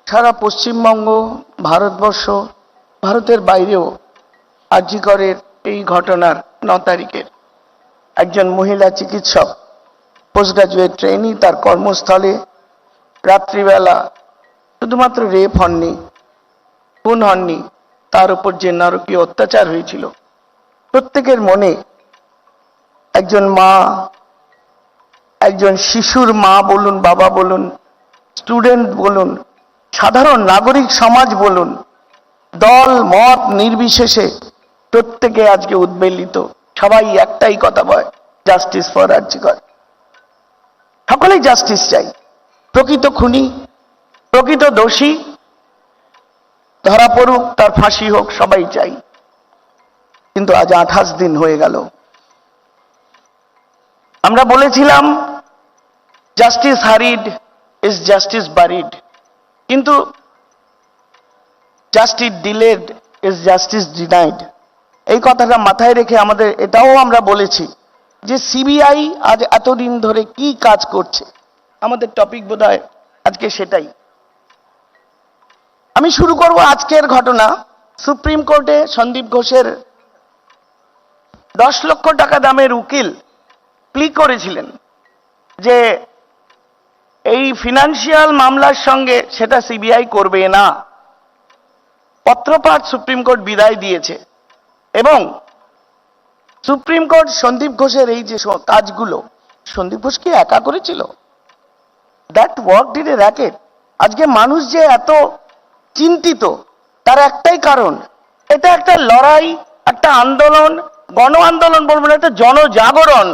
সারা পশ্চিমবঙ্গ, ভারতবর্ষ, ভারতের বাইরেও আরজি করের এই ঘটনার 9 তারিখের একজন মহিলা চিকিৎসক পোস্ট গ্রাজুয়েট ট্রেনি তার কর্মস্থলে রাত্রিবেলা শুধুমাত্র রেপ হননি, খুন হননি, তার উপর যে নারকীয় অত্যাচার হয়েছিল প্রত্যেকের মনে একজন মা, একজন শিশুর মা বলুন, বাবা বলুন, স্টুডেন্ট বলুন, সাধারণ নাগরিক সমাজ বলুন, দল মত নির্বিশেষে প্রত্যেকে আজকে উদ্বেলিত। সবাই একটাই কথা বলে, জাস্টিস ফর আরজি কর। সকলেই জাস্টিস চাই। প্রকৃত খুনি, প্রকৃত দোষী ধরা পড়ুক, তার ফাঁসি হোক, সবাই চাই। কিন্তু আজ 28 দিন হয়ে গেল। আমরা বলেছিলাম justice hurried is justice buried, কিন্তু justice delayed is justice denied. এই কথাটা মাথায় রেখে আমাদের এটাও আমরা বলেছি যে সিবিআই আজ এতদিন ধরে কি কাজ করছে। আমাদের টপিক বোধহয় আজকে সেটাই। আমি শুরু করব আজকের ঘটনা। সুপ্রিম কোর্টে সন্দীপ ঘোষের 10 লক্ষ টাকা দামের উকিল প্লি করেছিলেন যে এই ফিনান্সিয়াল মামলার সঙ্গে সেটা সিবিআই করবে না। পত্রপাঠ সুপ্রিম কোর্ট বিদায় দিয়েছে এবং সুপ্রিম কোর্ট সন্দীপ ঘোষের এই যে কাজগুলো, সন্দীপ ঘোষ কি একা করেছিল? That work did A racket. আজকে মানুষ যে এত চিন্তিত তার একটাই কারণ, এটা একটা লড়াই, একটা আন্দোলন, গণ আন্দোলন বলবো না, একটা জনজাগরণ।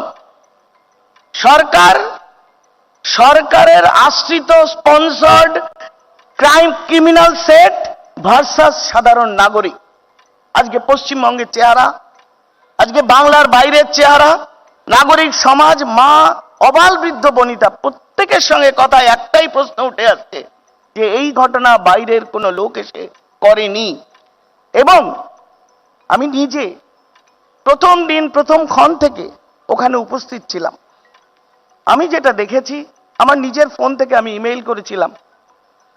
সরকারের আশ্রিত স্পন্সর্ড ক্রিমিনাল সেট ভার্সাস সাধারণ নাগরিক। আজকে পশ্চিমবঙ্গের চেহারা, আজকে বাংলার বাইরের চেহারা, নাগরিক সমাজ, মা, অবাল বৃদ্ধ বনিতা প্রত্যেকের সঙ্গে কথায় একটাই প্রশ্ন উঠে আসছে যে এই ঘটনা বাইরের কোনো লোক এসে করেনি। এবং আমি নিজে প্রথম দিন প্রথম ক্ষণ থেকে ওখানে উপস্থিত ছিলাম। আমি যেটা দেখেছি, আমার নিজের ফোন থেকে আমি ইমেইল করেছিলাম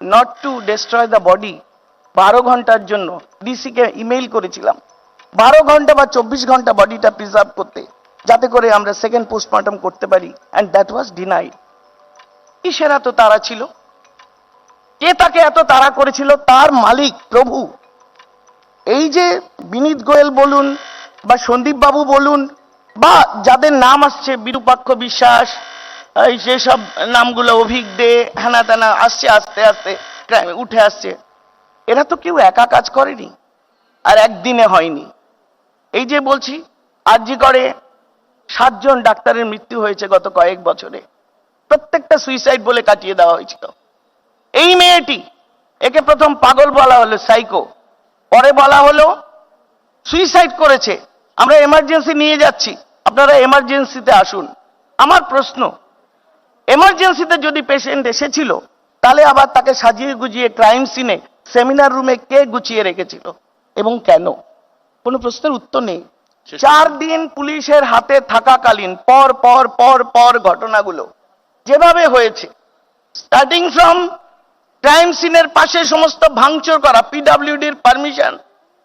not to destroy the body, 12 ঘন্টার জন্য ডিসিকে ইমেইল করেছিলাম 12 ঘন্টা বা 24 ঘন্টা বডিটা প্রিজার্ভ করতে, যাতে করে আমরা সেকেন্ড পোস্টমর্টম করতে পারি, অ্যান্ড দ্যাট ওয়াজ ডিনাইড। কিসের এত তাড়া ছিল? কে তাকে এত তাড়া করেছিল? তার মালিক প্রভু। এই যে বিনীত গোয়েল বলুন বা সন্দীপ বাবু বলুন বা যাদের নাম আসছে, বিরূপাক্ষ বিশ্বাস, এই যেসব নামগুলো, অভিক দে, হেনা তেনা আসছে, আস্তে আস্তে উঠে আসছে, এরা তো কেউ একা কাজ করেনি আর একদিনে হয়নি। এই যে বলছি আরজি করে 7 জন ডাক্তারের মৃত্যু হয়েছে গত কয়েক বছরে, প্রত্যেকটা সুইসাইড বলে কাটিয়ে দেওয়া হয়েছিল। এই মেয়েটি, একে প্রথম পাগল বলা হলো, সাইকো, পরে বলা হলো সুইসাইড করেছে, আমরা এমার্জেন্সি নিয়ে যাচ্ছি, আপনারা এমার্জেন্সিতে আসুন। আমার প্রশ্ন, এমার্জেন্সিতে যদি পেশেন্ট এসেছিল তাহলে আবার তাকে সাজিয়ে গুজিয়ে ক্রাইম সিনে সেমিনার রুমে কে গুছিয়ে রেখেছিল এবং কেন? কোনো প্রশ্নের উত্তর নেই। 4 দিন পুলিশের হাতে থাকাকালীন পর পর পর পর ঘটনাগুলো যেভাবে হয়েছে, স্টার্টিং ফ্রম ক্রাইম সিনের পাশে সমস্ত ভাঙচুর করা, পিডব্লিউডির পারমিশন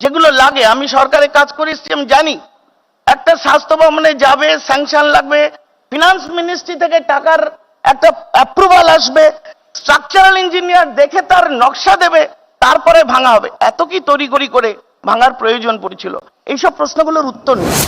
যেগুলো লাগে, আমি সরকারের কাজ করে এসেছি, আমি জানি একটা স্বাস্থ্য ভবনে যাবে, স্যাংশন লাগবে, ফিনান্স মিনিস্ট্রি থেকে টাকার একটা অ্যাপ্রুভাল আসবে, স্ট্রাকচারাল ইঞ্জিনিয়ার দেখে তার নকশা দেবে, তারপরে ভাঙা হবে। এত কি তড়িঘড়ি করে ভাঙার প্রয়োজন পড়েছিল? এইসব প্রশ্নগুলোর উত্তর নেই।